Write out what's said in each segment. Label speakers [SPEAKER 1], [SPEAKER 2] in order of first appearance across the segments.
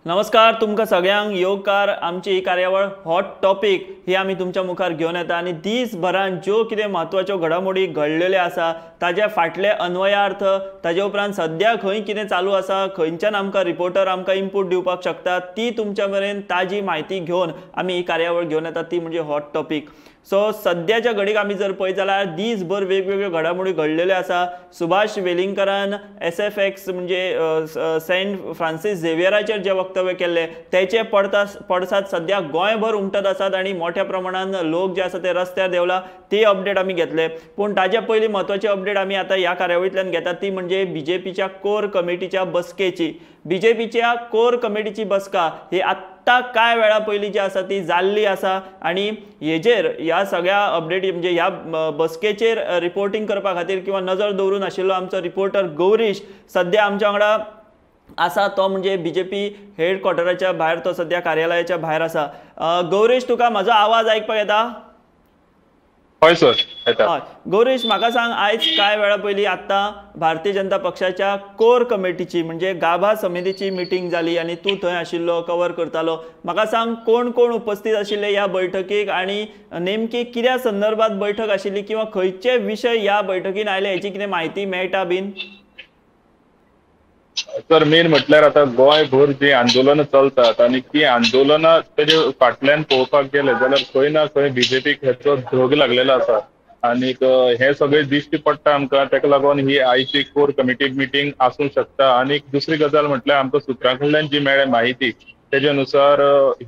[SPEAKER 1] नमस्कार तुमकां सगळ्यांक येवकार आमची ही कार्यावळ हॉट टॉपिक ही आमी तुमच्या मुखार घेवन येता आनी दीसभरान ज्यो कितें म्हत्वाच्यो घडामोडी घडलेल्यो आसा ताजे फाटले अन्वयार्थ ताजे उपरांत सद्या खंय कितें चालू आसा खंयच्यान आमकां रिपोर्टर आमकां इनपूट दिवपाक शकता ती तुमच्या मेरेन ताजी म्हायती घेवन आमी ही कार्यावळ घेवन येता ती म्हणजे हॉट टॉपिक। सो सद्याच्या घडीक आमी जर पळयत जाल्यार दीसभर वेगवेगळ्यो घडामोडी घडलेल्यो आसा। सुभाष वेलिंगकरान SFX म्हणजे सेंट फ्रांसीस झेवियराचेर जे वक्तव्य केल्ले तेचे पडसाद सद्या गोंयभर उमटत आसात आनी मोठ्या प्रमाणान लोक जे आसा ते रस्त्यार देवला ती अपडेट आमी घेतले। पूण ताचे पयलीं म्हत्वाची अपडेट आमी आतां ह्या कार्यावळींतल्यान घेतात ती म्हणजे BJPच्या कोर कमिटीच्या बसकेची। BJPच्या कोर कमिटीची बसका ही आत्ता काय वेळा पयलीं जी आसा ती जाल्ली आसा आनी हेजेर ह्या सगळ्या अपडेटी म्हणजे ह्या बसकेचेर रिपोर्टिंग करपा खातीर किंवा नजर दवरून आशिल्लो आमचो रिपोर्टर गौरीश सद्या आमच्या वांगडा आसा। तो म्हणजे BJP हेडक्वॉर्टराच्या भायर तो सद्या कार्यालयाच्या भायर आसा। गौरीश तुका म्हजो आवाज आयकपाक येता?
[SPEAKER 2] हय सर येता।
[SPEAKER 1] हय गौरीश म्हाका सांग आयज कांय वेळा पयलीं आत्तां भारतीय जनता पक्षाच्या कोर कमिटीची म्हणजे गाभा समितीची मिटींग जाली आनी तूं थंय आशिल्लो कवर करतालो। म्हाका सांग कोण कोण उपस्थित आशिल्ले ह्या बैठकीक आनी नेमकी कित्या संदर्भात बैठक आशिल्ली किंवा खंयचे विशय ह्या बैठकीन आयले हेची कितें म्हायती मेळटा बीन?
[SPEAKER 2] सर मेन म्हटल्यार आता गोंयभर जी आंदोलनां चलतात आणि ती आंदोलनां तेजे फाटल्यान पळोवपाक गेले जाल्यार खंय ना खंय BJPक हेचो धग लागलेलो आसा आणि हे सगळे दिश्टी पडटा आमकां। ताका लागून ही आयची कोर कमिटी मिटींग आसूंक शकता। आणि दुसरी गजाल म्हटल्यार आमकां सुत्रां कडल्यान जी मेळ्ळ्या माहिती तेजे अनुसार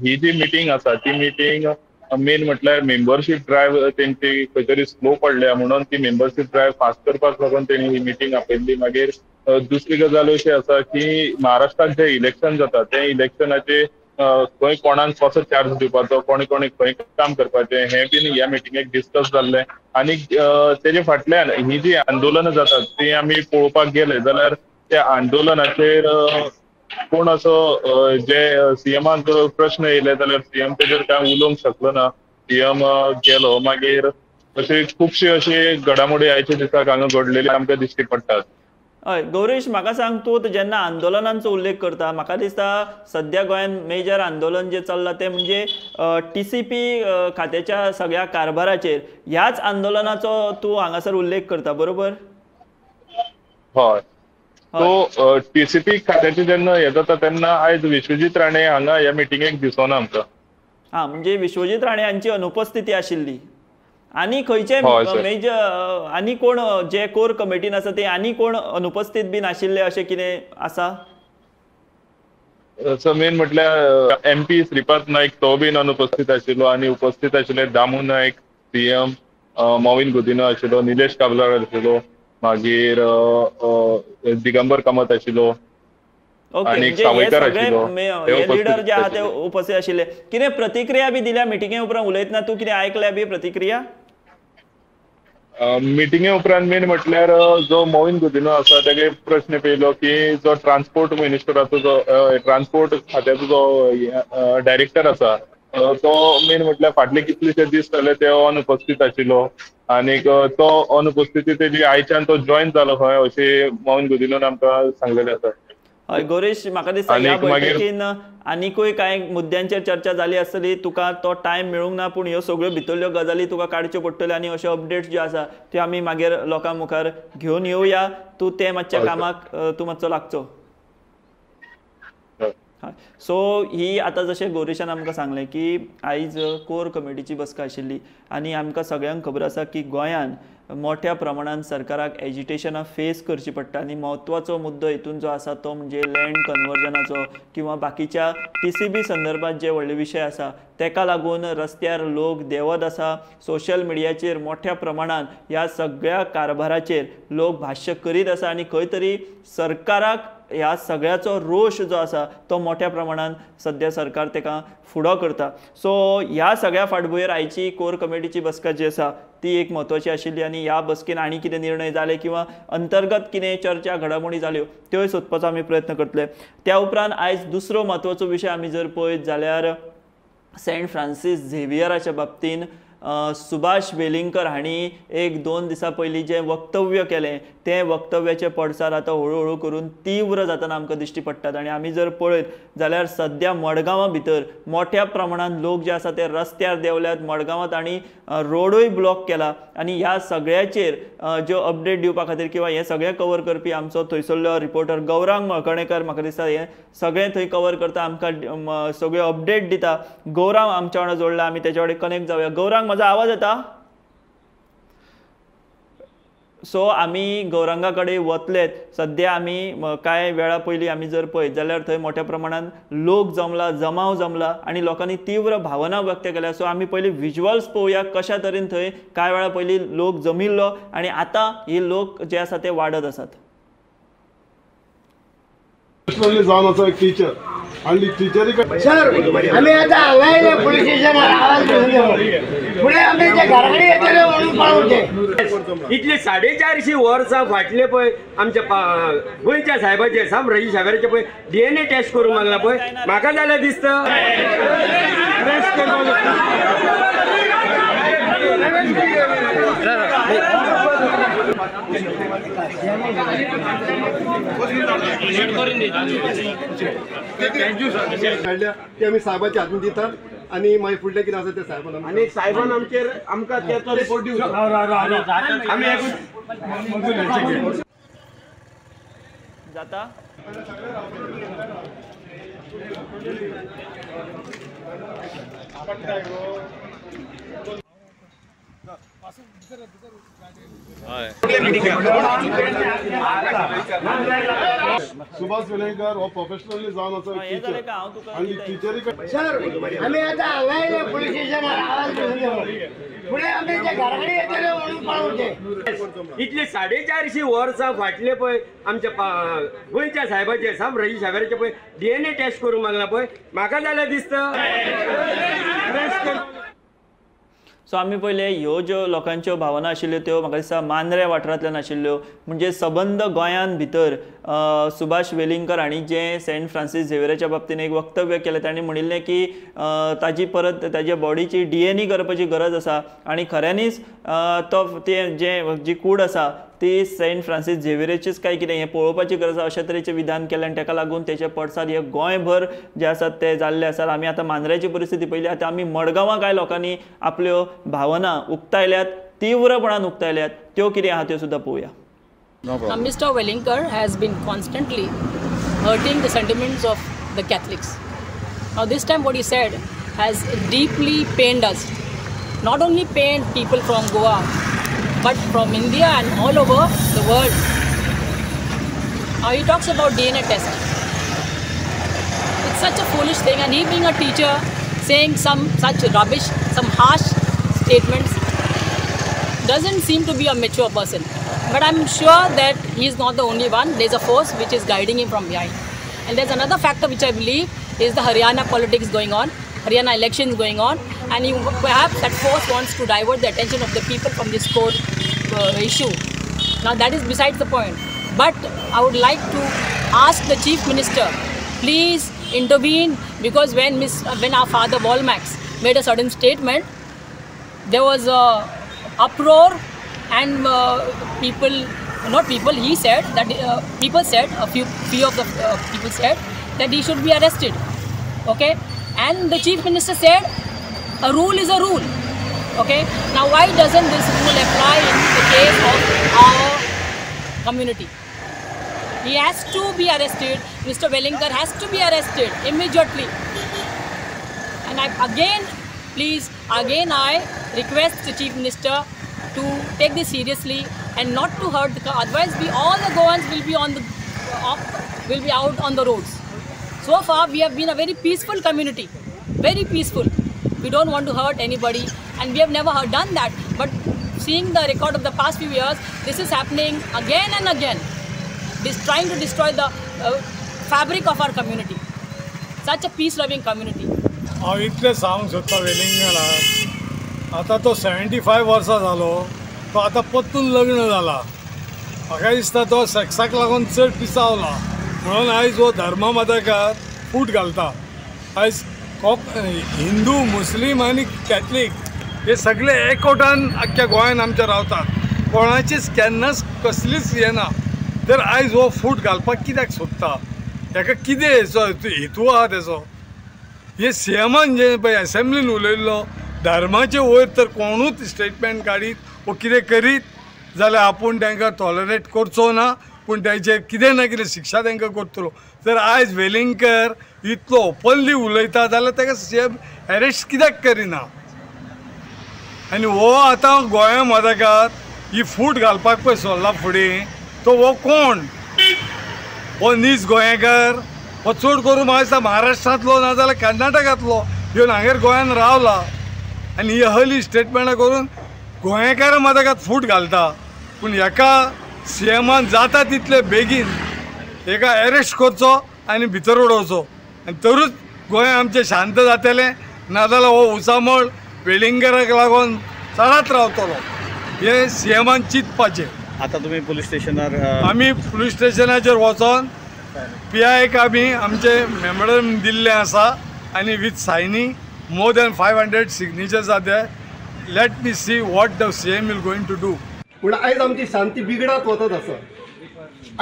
[SPEAKER 2] ही जी मिटींग आसा ती मिटींग मेन म्हटल्यार मेंबरशीप ड्रायव्ह तेंची खंय तरी स्लो पडल्या म्हणून ती मेंबरशीप ड्रायव्ह फास्ट करपाक लागून तेणी ही मिटींग आपयल्ली। मागीर दुसरी गजाल अशी आसा की महाराष्ट्रात जे इलेक्शन जाता ते इलेक्शनाचे खंय कोणाक कसो चार्ज दिवपाचो कोणी कोणी खंय काम करपाचें हें बीन ह्या मिटींगेक डिस्कस जाल्लें। आनी तेजे फाटल्यान ही जी आंदोलनां जातात ती आमी पळोवपाक गेले जाल्यार त्या आंदोलनाचेर कोण असो जे CMाक प्रश्न येयले जाल्यार CM तेजेर कांय उलोवंक शकलो ना। CM गेलो मागीर अशी खुबशी अशी घडामोडी आयच्या दिसाक हांगा घडलेली आमकां दिश्टी पडटात।
[SPEAKER 1] हय गौरीश म्हाका सांग तूं जेन्ना आंदोलनांचो उल्लेख करता म्हाका दिसता सद्या गोंयान मेजर आंदोलन जे चल्लां ते म्हणजे TCP खात्याच्या सगळ्या कारभाराचेर ह्याच आंदोलनाचो तूं हांगासर उल्लेख करता बरोबर?
[SPEAKER 2] हय सो TCP खात्याचे जेन्ना हे जाता तेन्ना आयज विश्वजीत राणे हांगा ह्या मिटींगेक दिसोना आमकां।
[SPEAKER 1] हां म्हणजे विश्वजीत राणे हांची अनुपस्थिती आशिल्ली आनी खंयचे मेजर आनी कोण जे कोर कमिटीन आसा ते आनी कोण अनुपस्थित बीन आशिल्ले अशें कितें आसा?
[SPEAKER 2] सो मेन म्हटल्यार MP श्रीपाद नाईक तो बीन अनुपस्थित आशिल्लो आनी उपस्थित आशिल्ले दामू नायक CM मॉविन गुदिनो आशिल्लो निलेश काबराल आशिल्लो मागीर दिगंबर कामत आशिल्लो
[SPEAKER 1] ओके म्हणजे हे सगळे लिडर जे आहा ते उपस्थित आशिल्ले। कितें प्रतिक्रिया बी दिल्या मिटिंगे उपरांत उलयतना तूं कितें आयकल्या बी प्रतिक्रिया?
[SPEAKER 2] मिटिंगे उपरांत मेन म्हटल्यार जो मॉविन गुदिनो आसा तेगे प्रश्न पयलो की जो ट्रान्सपोर्ट मिनिस्टराचो जो ट्रान्सपोर्ट खात्याचो जो डायरेक्टर आसा तो मेन म्हटल्यार फाटले कितलेशे दीस जाले ते अनुपस्थित आशिल्लो आनीक तो अनुपस्थिती तेजी आयच्यान तो जॉयन जालो खंय अशें मॉविन गुदिनोन आमकां सांगलेलें आसा।
[SPEAKER 1] हय गौरीश म्हाका दिसता ह्या बैठकीन आनीकूय कांय मुद्द्यांचेर चर्चा जाली आसतली तुका तो टायम मेळूंक ना पूण ह्यो सगळ्यो भितरल्यो गजाली तुका काडच्यो पडटल्यो आनी अश्यो अपडेट्स ज्यो आसा त्यो आमी मागीर लोकां मुखार घेवन येवया। तूं ते मातशें कामाक तूं मातसो लागचो। हय सो ही आतां जशें गौरीशान आमकां सांगलें की आयज कोर कमिटीची बसका आशिल्ली आनी आमकां सगळ्यांक खबर आसा की गोंयान मोठ्या प्रमाणात सरकाराक एजिटेशनां फेस करची पडटा आनी म्हत्वाचो मुद्दो हितून जो आसा तो म्हणजे लँड कन्वर्जनाचो किंवा बाकीच्या TCP संदर्भात जे व्हडले विशय आसा तेका लागून रस्त्यार लोक देवत आसा। सोशल मिडियाचेर मोठ्या प्रमाणात ह्या सगळ्या कारभाराचेर लोक भाश्य करीत आसा आनी खंय तरी सरकाराक ह्या सगळ्याचो रोष जो आसा तो मोठ्या प्रमाणात सद्या सरकार तेका फुडो करता। सो ह्या सगळ्या फाटभुंयेर आयची कोर कमिटीची बसका जी आसा ती एक म्हत्वाची आशिल्ली आनी ह्या बसकेन आनी कितें निर्णय जाले किंवा अंतर्गत कितें चर्चा घडामोडी जाल्यो त्योय सोदपाचो आमी प्रयत्न करतले। त्या उपरांत आयज दुसरो म्हत्वाचो विशय आमी जर पळयत जाल्यार सेंट फ्रांसीस झेवियराच्या बाबतीन सुभाष वेलिंगकर हांणी 1-2 दिसां पयलीं जें वक्तव्य केलें ते वक्तव्याचे पडसाद आता हळूहळू करून तीव्र जाताना आमकां दिश्टी पडटात। आणि आमी जर पळयत जाल्यार सध्या मडगांवा भितर मोठ्या प्रमाणात लोक जे आसा ते रस्त्यार देंवल्यात, मडगांवांत आनी रोडूय ब्लॉक केला। आणि ह्या सगळ्याचेर ज्यो अपडेट दिवपा खातीर किंवा हे सगळें कवर करपी आमचो थंयसरलो रिपोर्टर गौरांग मळकणेकर म्हाका दिसता हे सगळें थंय कवर करता, आमकां सगळ्यो अपडेट दिता। गौरांग आमच्या वांगडा जोडला, आमी तेच्या कडेन कनेक्ट जावया। गौरांग, म्हजो आवाज येता? सो आमी गौरांगा कडेन वतलेत। सध्या आमी कांय वेळा पयलीं आमी जर पळयत जाल्यार थंय मोठ्या प्रमाणात लोक जमाव जमला आणि लोकांनी तीव्र भावना व्यक्त केल्या। सो आमी पयलीं विज्युअल्स पळोवया कशा तरेन थंय कांय वेळा पयलीं लोक जमिल्लो आणि आता हे लोक जे आसा ते वाडत आसात।
[SPEAKER 3] जावन आसा एक टीचर आणि टीचरी
[SPEAKER 4] सर आम्ही आता हांगा पोलीस स्टेशनार आवाज घेवन गेलो फुडें आमी ते घराकडे येतले म्हणून पावचे
[SPEAKER 5] इतले 450 वर्सां फाटले पळय आमच्या गोंयच्या साहेबाचे रजी साहेबाचे पळय DNA टेस्ट करूंक मागला पळय म्हाका जाल्यार दिसता
[SPEAKER 3] ते आमी साहेबाच्या हातून दितात आणि मागीर फुडलें कितें आसा ते साहेबान
[SPEAKER 5] आणि साहेबान आमकां त्याचो रिपोर्ट दिवचो आमी
[SPEAKER 1] जाता
[SPEAKER 3] सुभाष वेलंकर हो प्रोफेशनली जावन आसा एक टीचर आणि टीचरी
[SPEAKER 4] सर आमी आता हांगा पोलीस स्टेशनार आवाज घेवन गेलो फुडें आमी ते घराकडे येतले म्हणून पावचे
[SPEAKER 5] इतले 450 वर्सां फाटले पळय आमच्या गोंयच्या साहेबाचे रजी साहेबाचे पळय DNA टेस्ट करूंक मागला पळय म्हाका जाल्यार दिसता
[SPEAKER 1] सो आमी पहिले ह्यो ज्यो लोकांच्यो भावना आशिल्ल्यो त्यो म्हाका दिसता मांद्रे वाठारांतल्यान आशिल्ल्यो। म्हणजे सबंद गोंयान भितर सुभाष वेलिंगकर हांणी जे सेंट फ्रांसीस झेवियराच्या बाबतीन एक वक्तव्य केलें, तांणी म्हणिल्लें की ताजी परत ताज्या बॉडीची DNA करपाची गरज आसा आणि खऱ्यांनीच तो जी कूड आसा ती सेंट फ्रांसीस झेवियराचीच काय कितें हें पळोवपाची गरज आसा अशा तरेचें विधान केलें आनी ताका लागून तेचे पडसाद हे गोंयभर जे आसात ते जाल्ले आसात। आमी आतां मांद्र्याची परिस्थिती पयली, आतां आमी मडगांवां कांय लोकांनी आपल्यो भावना उक्तायल्यात, तीव्रपणान उक्तायल्यात, त्यो कितें आहा त्यो सुद्दां पळोवया।
[SPEAKER 6] Mr. Wellingker has been constantly hurting the sentiments of the Catholics. Now this time what he said has deeply pained us. Not only pained people from Goa, but from India and all over the world. Now he talks about DNA test. It's such a foolish thing, and he being a teacher saying some such rubbish, some harsh statements doesn't seem to be a mature person. But I'm sure that he is not the only one. There's a force which is guiding him from behind. And there's another factor which I believe is the Haryana politics going on, Haryana elections going on, and perhaps that force wants to divert the attention of the people from this core issue. Now that is besides the point. But I would like to ask the Chief Minister, please intervene, because when our father Walmax made a certain statement, there was a uproar. And he said that people said, a few of the people said that he should be arrested. Okay, and the Chief Minister said a rule is a rule. Okay, now why doesn't this rule apply in the case of our community? He has to be arrested. Mr. Wellingker has to be arrested immediately. And I request the Chief Minister to take this seriously and not to hurt the otherwise all the Goans will be out on the roads. So far we have been a very peaceful community, very peaceful. We don't want to hurt anybody, and we have never done that. But seeing the record of the past few years, this is happening again and again. This trying to destroy the fabric of our community, such a peace-loving community.
[SPEAKER 7] इतले सांग सोदता वेलिंगला आता तो 75 वर्सां जालो, तो आता परतून लग्न जाला। म्हाका दिसता तो सेक्साक लागून चड पिसावला म्हणून आयज हो धर्ममताकार फूट घालता। आयज हिंदू, मुस्लीम आनी कॅथलीक हे सगळे एकवटान आख्ख्या गोंयान आमच्या रावतात। कोणाचीच केन्नाच कसलीच येना. तर आयज हो फूट घालपाक कित्याक सोदता? ताका कितें हेतू आहा तेजो? हे सीएमान जे पळय असेंब्लीन उलयल्लो धर्माचे वयर तर कोणूच स्टेटमेंट काडीत वो कितें करीत जाल्यार आपूण तांकां टॉलरेट करचो ना, पूण तांचेर कितें ना कितें शिक्षा तांकां करतलो. तर आयज वेलिंगकर इतलो ओपनली उलयता जाल्यार ताका सीएम अरेस्ट कित्याक करिना? आनी हो आतां गोंया मदकात ही फूट घालपाक पळय सोदला फुडें, तो हो कोण? हो नीज गोंयकार? हो चड करून म्हाका दिसता महाराष्ट्रांतलो ना जाल्यार कर्नाटकांतलो येवन हांगेर गोंयान रावला आनी ही हली स्टेटमेंटां करून गोंयकार मदकात फूट घालता. पूण हेका सीएमान जाता तितले बेगीन हेका अरेस्ट करचो आनी भितर उडोवचो, आनी तरूच गोंय आमचें शांत जातलें. नाजाल्यार हो उसामळ वेलिंगराक लागून चडत रावतलो. हे सीएमान चिंतपाचें.
[SPEAKER 8] आता तुम्ही पोलीस स्टेशनार
[SPEAKER 7] आमी पुलीस स्टेशनाचेर वचोन PIक आमी आमचे मेमोरंडम दिल्लें आसा आनी with signing more than 500 signatures are there. Let me see what the CM will going to do.
[SPEAKER 3] पूण आयज आमची शांती बिगडत वतत आसा.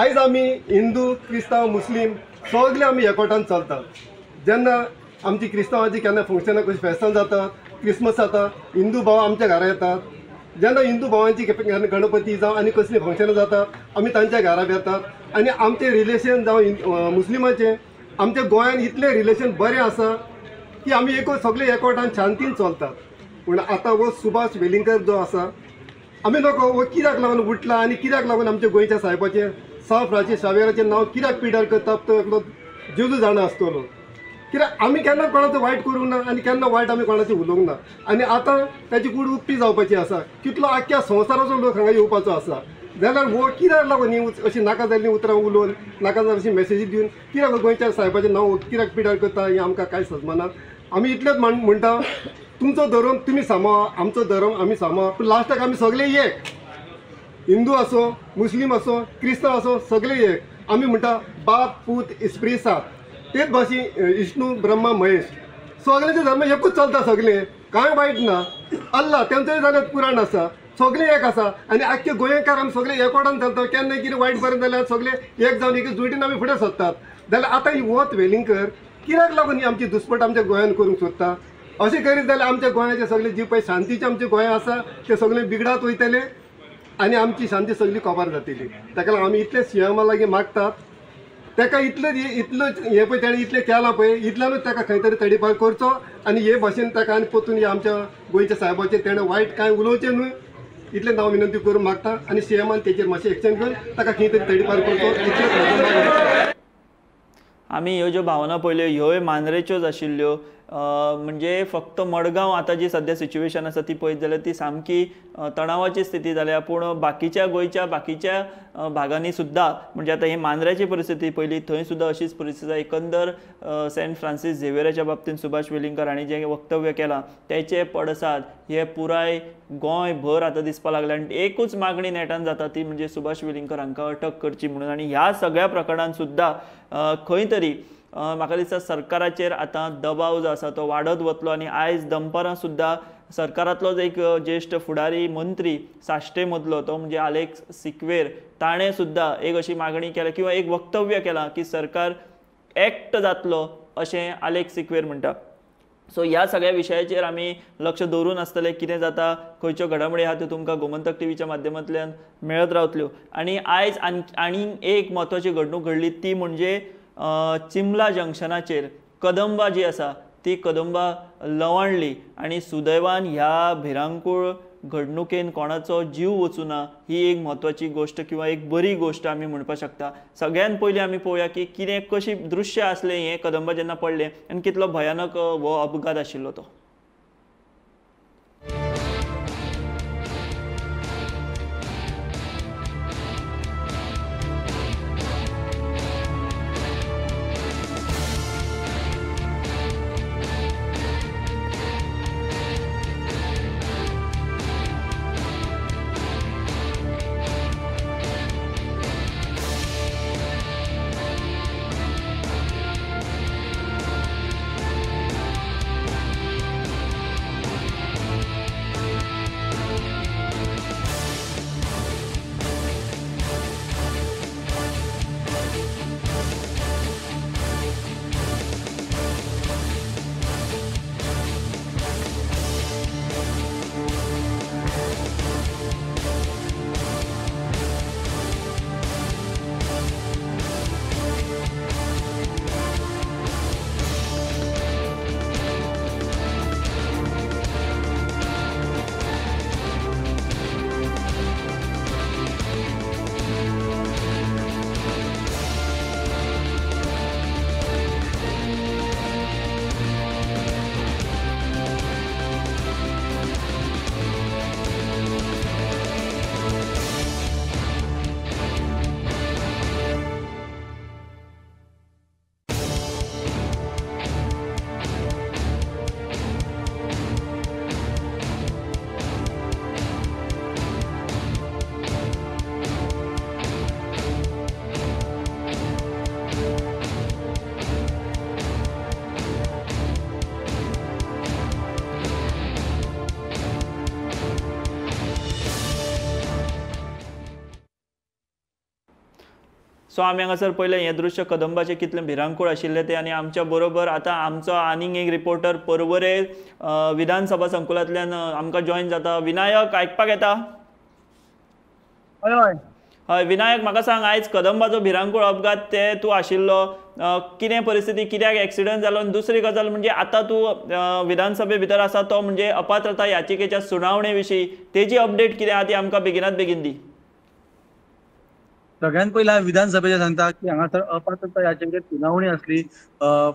[SPEAKER 3] आयज आमी हिंदू क्रिस्तांव मुस्लीम सगळे आमी एकवटान चलतात. जेन्ना आमची क्रिस्तांवांची केन्ना फंक्शनां कशी फेस्तां जातात, क्रिसमस जाता, हिंदू भाव आमच्या घरा येतात. जेन्ना हिंदू भावांची गणपती जावं आनी कसलीं फंक्शनां जातात आमी तांच्या घरा येतात. आनी आमचें रिलेशन जावं मुस्लिमाचें आमच्या गोंयांत इतलें रिलेशन बरें आसा की आमी सगळे एकवटान शांतीन चलतात. पूण आतां हो सुभाष वेलिंगकर जो आसा आमी नको हो कित्याक लागून उठला आनी कित्याक लागून आमच्या गोंयच्या साहेबाचें साफ शावेराचें नांव कित्याक पिड्यार करता तो एकलो जेजू जाणा आसतलो. कित्याक आमी केन्ना कोणाचो वायट करूंक ना आनी केन्ना वायट आमी कोणाचें उलोवंक ना. आनी आतां ताची कूड उक्ती जावपाची आसा. कितलो आख्ख्या संवसाराचो लोक हांगा येवपाचो आसा. जाल्यार हो कित्याक लागून ही अशी नाका जाल्लीं उतरां उलोवन नाका जाल्ली अशी मॅसेजी दिवन कित्याक गोंयच्या साहेबाचें नांव कित्याक पिड्यार करता हें आमकां कांय सजमना. आमी इतलेंच म्हणटा तुमचो धर्म तुमी सांबाळा, आमचो धर्म आमी सांबाळा, पूण लास्टाक आमी सगळे एक. हिंदू आसो, मुस्लीम आसो, क्रिस्तांव आसो, सगळे एक. आमी म्हणटा बाप पूत इस्प्री सात. तेच भाशेन विष्णू ब्रह्मा महेश सगळ्यांचे धर्म एकूच चलता. सगळे कांय वायट ना. अल्ला तेंचोय जाल्यार पुराण आसा. सगळे एक आसा आनी आख्खे गोंयकार आमी सगळे एकवटान चलता. केन्ना कितें वायट बरें जाल्यार सगळे एक जावन एक जुटीन आमी फुडें सरतात. जाल्यार आतां ही वत वेलिंगकर कित्याक लागून ही आमची दुस्पट आमच्या गोंयांत करूंक सोदता? अशें करीत जाल्यार आमच्या गोंयाचे सगळे जी पळय शांतीचें आमचें गोंय आसा तें सगळें बिगडत वयतलें आनी आमची शांती सगळी कबार जातली. ताका लागून आमी इतले सीएमा लागीं मागतात ताका इतलो हे पळय ताणें इतलें केलां पळय इतल्यानूच ताका खंय तरी तडीपार करचो आनी हे भाशेन ताका आनी परतून आमच्या गोंयच्या साहेबाचेर तेणें वायट कांय उलोवचें न्हय इतलें हांव विनंती करून मागता. आनी सीएमान तेचेर मातशें एक्शन घेवन ताका खंय तरी तडीपार करचो इतलेंच.
[SPEAKER 1] आमी ह्यो ज्यो भावना पळयल्यो ह्योय मांद्रेच्योच आशिल्ल्यो. म्हणजे फक्त मडगांव आतां जी सद्या सिच्युएशन आसा ती पळयत जाल्यार ती सामकी तणावाची स्थिती जाल्या. पूण बाकीच्या गोंयच्या बाकीच्या भागांनी सुद्दां म्हणजे आतां ही मांद्र्याची परिस्थिती पयली थंय सुद्दां अशीच परिस्थिती आसा. एकंदर सेंट फ्रांसीस झेवियराच्या बाबतींत सुभाष वेलिंगकर हांणी जें वक्तव्य केलां तेचे पडसाद हे पुराय गोंयभर आतां दिसपाक लागल्या. आनी एकूच मागणी नेटान जाता ती म्हणजे सुभाष वेलिंगकर हांकां अटक करची म्हणून. आनी ह्या सगळ्या प्रकरणांत सुद्दां खंय तरी म्हाका दिसता सरकाराचेर आतां दबाव जो आसा तो वाडत वतलो. आनी आयज दनपारां सुद्दां सरकारांतलोच एक ज्येश्ठ फुडारी मंत्री साश्टे मदलो तो म्हणजे आलेक्स सिक्वेर ताणें सुद्दां एक अशी मागणी केल्या किंवा एक वक्तव्य केलां की सरकार एक्ट जातलो अशें आलेक्स सिक्वेर म्हणटा. सो ह्या सगळ्या विशयाचेर आमी लक्ष दवरून आसतले. कितें जाता खंयच्यो घडामोडी आहा त्यो तुमकां गोमंतक टीव्हीच्या माध्यमांतल्यान मेळत रावतल्यो. आनी आयज आनी एक म्हत्वाची घडणूक घडली ती म्हणजे चिमला जंक्शनाचेर कदंबा जी आसा ती कदंबा लवणली आनी सुदैवान ह्या भिरांकूळ घडणुकेन कोणाचो जीव वचूना ही एक म्हत्वाची गोश्ट किंवा एक बरी गोश्ट आमी म्हणपाक शकता. सगळ्यान पयलीं आमी पळोवया की कितें कशी दृश्य आसलें हें कदंबा जेन्ना पडलें आनी कितलो भयानक हो अपघात आशिल्लो तो. सो आमी हांगासर पयलें हें दृश्य कदंबाचें कितलें भिरांकूळ आशिल्लें तें आनी आमच्या बरोबर आतां आमचो आनीक एक रिपोर्टर परवरे विधानसभा संकुलांतल्यान आमकां जॉइन जाता. विनायक आयकपाक येता?
[SPEAKER 4] हय हय
[SPEAKER 1] हय विनायक, म्हाका सांग, आयज कदंबाचो भिरांकूळ अपघात ते तूं आशिल्लो, कितें परिस्थिती, कित्याक एक्सिडंट जालो, आनी दुसरी गजाल म्हणजे आतां तूं विधानसभे भितर आसा तो म्हणजे अपात्रता याचिकेच्या सुनावणे विशीं तेजी अपडेट कितें आहा ती आमकां बेगिनात बेगीन दी.
[SPEAKER 9] सगळ्यात पयलीं हांव विधानसभेचें सांगता की हांगासर अपात्रता याचिकेचेर सुनावणी आसली.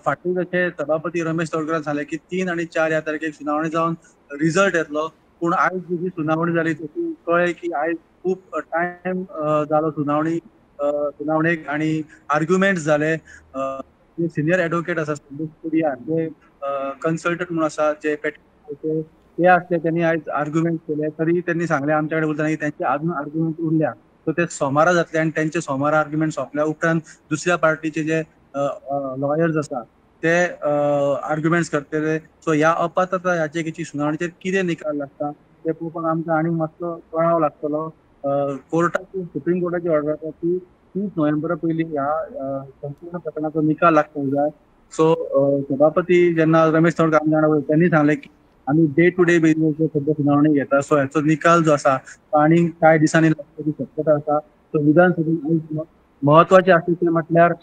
[SPEAKER 9] फाटीं जशें सभापती रमेश तवडकरान सांगलें की 3 आनी 4 ह्या तारखेक सुनावणी जावन रिजल्ट येतलो, पूण आयज जी सुनावणी जाली तातूंत कळ्ळें की आयज खूब टायम जालो सुनावणेक आनी आर्ग्युमेंट्स जाले. जे सिनियर एडवोकेट आसा संदेश कुडिया, जे कन्सल्टंट म्हणून आसा, जे ते आसले, त्यांनी आयज आर्ग्युमेंट केले. तरी त्यांनी सांगलें आमच्या कडेन उलयतना की त्यांचे अजून आर्ग्युमेंट उरल्या, सो ते सोमारा जातले आनी त्यांचे सोमारा आर्ग्युमेंट सोंपल्या उपरांत दुसऱ्या पार्टीचे जे लॉयर्स आसा ते आर्ग्युमेंट्स करतले. सो ह्या अपात्रता याचिकेची सुनावणीचेर कितें निकाल लागता ते पळोवपाक आमकां आनीक मातसो कळाव लागतलो. कोर्टाची, सुप्रीम कोर्टाची ऑर्डर आसा ती 30 नोव्हेंबरा पयलीं ह्या संपूर्ण प्रकरणाचो निकाल लागपाक जाय. सो सभापती जेन्ना रमेश तवडकर आमच्या वांगडा उलयले तेन्नी सांगलें की आमी डे टू डे बेसिसाचेर सध्या सुनावणी घेता, सो हेचो निकाल जो आसा तो आनीक कांय दिसांनी लागपाची शक्यता आसा. सो विधानसभेत महत्वाचें आसा तें म्हटल्यार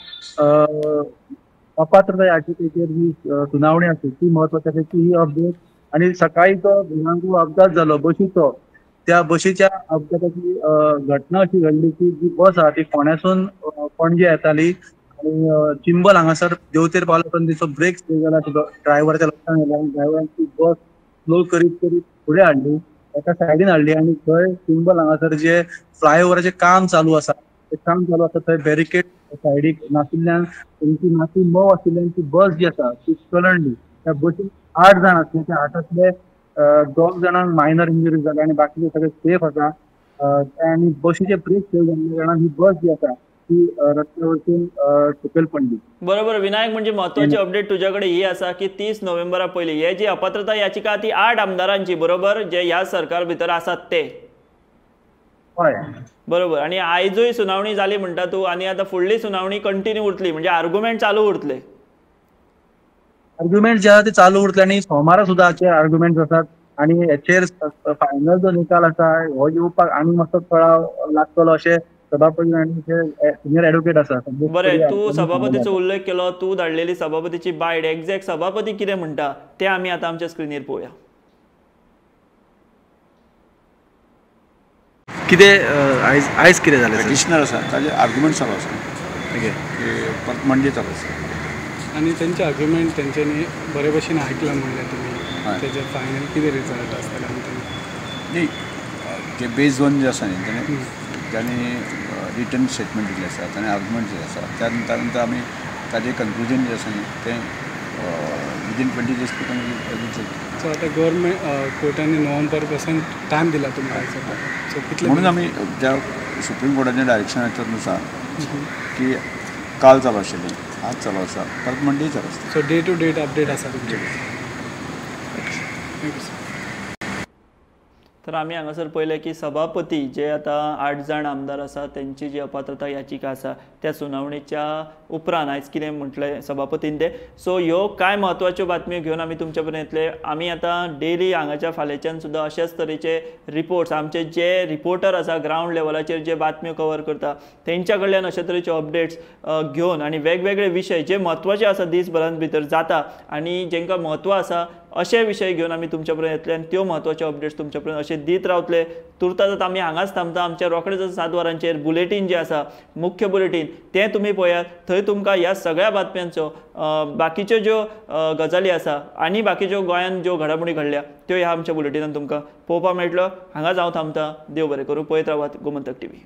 [SPEAKER 9] अपात्रता याचिकेचेर जी सुनावणी आसा ती महत्वाची आसा, ती ही अपडेट. आनी सकाळी तो भिरांकूळ अपघात जालो बशीचो, त्या बशीच्या अपघाताची घटना अशी घडली की जी बस आहा ती फोंड्यासून पणजे येताली आनी चिंबल हांगासर देंवतेर पावले उपरांत तिचो ब्रेक फेल जाला. ड्रायव्हराच्या लक्षांत येयलें आनी ड्रायव्हरान ती बस स्लो करीत करीत फुडें हाडली, एका सायडीन हाडली आनी थंय चिंबल हांगासर जे फ्लायओव्हराचें काम चालू आसा तें काम चालू आसा थंय बॅरिकेड सायडीक नाशिल्ल्यान तेंची माती मोव आशिल्ल्यान ती बस जी आसा ती कलंडली. त्या बसीन 8 जाण आसले, त्या 8तले 2 जाणांक मायनर इंजुरीज जाल्या आनी बाकीचे सगळे सेफ आसा. आनी बशीचे ब्रेक फेल जाल्ल्या कारणान ही बस जी आसा ती रस्त्यावरसून सकयल पडली.
[SPEAKER 1] बरोबर विनायक, म्हणजे महत्वाची अपडेट तुझ्या कडेन ही आसा की 30 नोव्हेंबरा पयलीं हे जी अपात्रता याचिका ती 8 आमदारांची बरोबर, जे ह्या सरकार भितर आसात ते.
[SPEAKER 9] हय
[SPEAKER 1] बरोबर. आनी आयजूय सुनावणी जाली म्हणटा तूं, आनी आतां फुडली सुनावणी कंटिन्यू उरतली, म्हणजे आर्ग्युमेंट चालू उरतले.
[SPEAKER 9] आर्ग्युमेंट जे आसा ते चालू उरतले आनी सोमारा सुद्दां हाचे आर्ग्युमेंट्स आसात. आनी हेचेर फायनल जो निकाल आसा हो येवपाक आनी मातसो कळाव लागतलो अशें सभापती आनी जे सिनियर एडवोकेट आसा.
[SPEAKER 1] बरें, तूं सभापतीचो उल्लेख केलो, तूं धाडलेली सभापतीची बायट, एक्झॅक्ट सभापती कितें म्हणटा तें आमी आतां आमच्या स्क्रिनीर पळोवया.
[SPEAKER 8] कितें आयज कितें जालें?
[SPEAKER 10] पिटिशनर आसा ताजे आर्ग्युमेंट चालू आसा, परत म्हणजे चालू आसा
[SPEAKER 11] आनी तेंचे आर्ग्युमेंट तेंच्यांनी बरे भशेन आयकला म्हणलें तुमी. तेजे फायनल कितें रिजल्ट आसतलें
[SPEAKER 10] न्ही, ते बेज वन जे आसा न्ही त्यांनी रिटन स्टेटमेंट दिल्लें आसा, ताणें आर्ग्युमेंट जे आसा त्या नंतर आमी ताजें कन्क्लुजन जें आसा न्ही तें विदीन 20 days भितर.
[SPEAKER 11] सो आतां गव्हर्मेंट कोर्टांनी नोव्हेंबर पासून टायम दिला तुमकां, सो कितले
[SPEAKER 10] म्हणून आमी त्या सुप्रीम कोर्टाच्या डायरेक्शनाच्या नुसार की काल चालू आशिल्लें आज चालू आसा, परत मंडे चालू आसता.
[SPEAKER 11] So day to date update आसा तुमचे कडेन. Thank you sir.
[SPEAKER 1] तर आमी हांगासर पळयलें की सभापती जे आतां 8 जाण आमदार आसा त्यांची जी अपात्रता याचिका आसा त्या सुनावणीच्या उपरांत आयज कितें म्हटलें सभापतीन ते. सो ह्यो कांय म्हत्वाच्यो बातम्यो घेवन आमी तुमचे पर्यंत येतले. आमी आतां डेली हांगाच्या फाल्यांच्यान सुद्दां अशेच तरेचे रिपोर्ट्स आमचे जे रिपोर्टर आसा ग्रावंड लेवलाचेर जे बातम्यो कवर करता तेंच्या कडल्यान अशे तरेचे अपडेट्स घेवन आनी वेगवेगळे विशय जे म्हत्वाचे आसा दिसभरांत भितर जाता आनी जेंकां म्हत्व आसा अशे विशय घेवन आमी तुमचे पर्यंत येतले आनी त्यो म्हत्वाच्यो अपडेट्स तुमचे पर्यंत अशे दीत रावतले. तुर्तास आमी हांगाच थांबता. आमच्या रोखडेच 7 वरांचेर बुलेटीन जे आसा मुख्य बुलेटीन तें तुमी पळयात. थंय तुमकां ह्या सगळ्या बातम्यांचो बाकीच्यो ज्यो गजाली आसा आनी बाकीच्यो गोंयांत ज्यो घडामोडी घडल्या त्यो ह्या आमच्या बुलेटिनान तुमकां पळोवपाक मेळटलो. हांगाच हांव थांबता. देव बरें करूं. पळयत रावात गोमंतक TV.